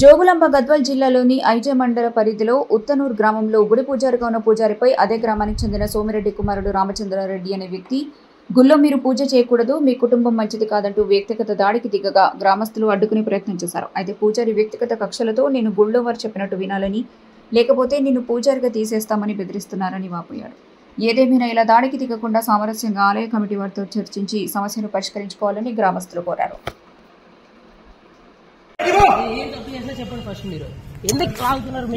జోగులాంబ గద్వాల్ జిల్లాలోని ఐజే మండల పరిధిలో ఉత్తనూరు గ్రామంలో గుడి పూజారిగా ఉన్న పూజారిపై అదే గ్రామానికి చెందిన సోమిరెడ్డి కుమారుడు రామచంద్రారెడ్డి అనే వ్యక్తి గుళ్ళో మీరు పూజ చేయకూడదు, మీ కుటుంబం మంచిది కాదంటూ వ్యక్తిగత దాడికి దిగగా గ్రామస్తులు అడ్డుకునే ప్రయత్నం చేశారు. అయితే పూజారి వ్యక్తిగత కక్షలతో నేను గుళ్ళో వారు చెప్పినట్టు వినాలని, లేకపోతే నిన్ను పూజారిగా తీసేస్తామని బెదిరిస్తున్నారని వాపోయాడు. ఏదేమైనా ఇలా దాడికి దిగకుండా సామరస్యంగా ఆలయ కమిటీ వారితో చర్చించి సమస్యను పరిష్కరించుకోవాలని గ్రామస్తులు కోరారు.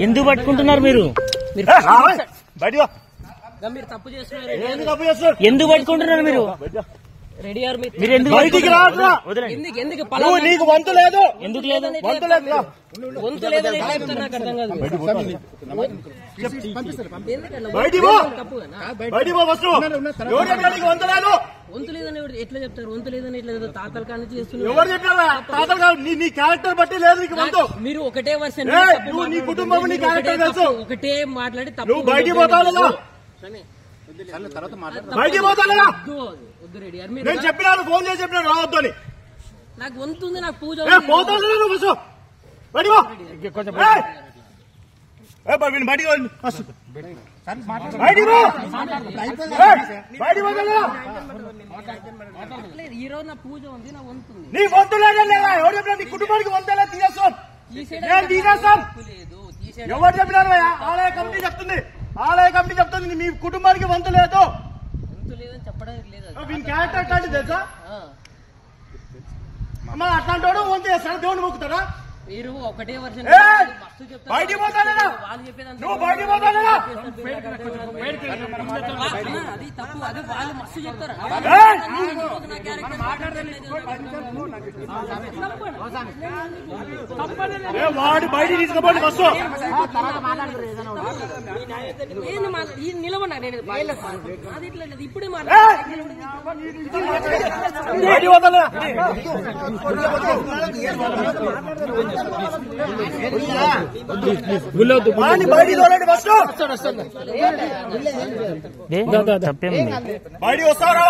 ఎందుకు పట్టుకుంటున్నారు మీరు? తప్పు చేస్తున్నారు. ఎందుకు పట్టుకుంటున్నారు మీరు? మీరు ఎందుకు నీకు వంతు లేదు? ఎందుకు లేదు? వంతు లేదని నాకు అర్థం కాదు. వంతు లేదని ఎట్లా చెప్తారు? వంతు లేదని ఎట్లా తాతల కానీ చేస్తున్నారు. నీ క్యారెక్టర్ బట్టి లేదు. మీరు ఒకటే వర్షన్ నీ కుటుంబం నీ క్యారెక్టర్ తెలుసు. ఒకటే మాట్లాడి తప్పు బయటికి పోతావు. బయటికి పోతాను. వద్దు రెడ్డి గారు, నేను చెప్పినాను, ఫోన్ చేసి చెప్పినాను రావద్దు అని. నాకు వంతు ఉంది, నాకు పూజ ఈ రోజు నా పూజ ఉంది, నా వంతు ఉంది. నీ వంతు లేదా? నీ కుటుంబానికి వంతేలా తీసేస్తాం, తీసేస్తాం. ఎవరు చెప్పినారు? ఆలయ కమిటీ చెప్తుంది. ఆలయ కమిటీ చెప్తుంది మీ కుటుంబానికి వంతు లేదు. వంతు లేదని చెప్పడానికి లేదు. వీని క్యారెక్టర్ అట్లాంటి తెలుసా? అమ్మా అట్లాంటి వాడు వంతు చేస్తాడు, దేవుని మొక్కుతారా? మీరు ఒకటే వర్షన్ బయటికి పోతాడా? వాళ్ళు చెప్పేదాన్ని నువ్వు బయటికి పోతాడా? అది తప్పు. అది వాళ్ళు మస్తు చెప్తారు. వాడు బయటికి తీసుకుపోండి ఫస్ట్. నిలబడినా నేను అది ఇట్లా ఇప్పుడే బయటికి పోతాడా? బయటికి వస్తారా?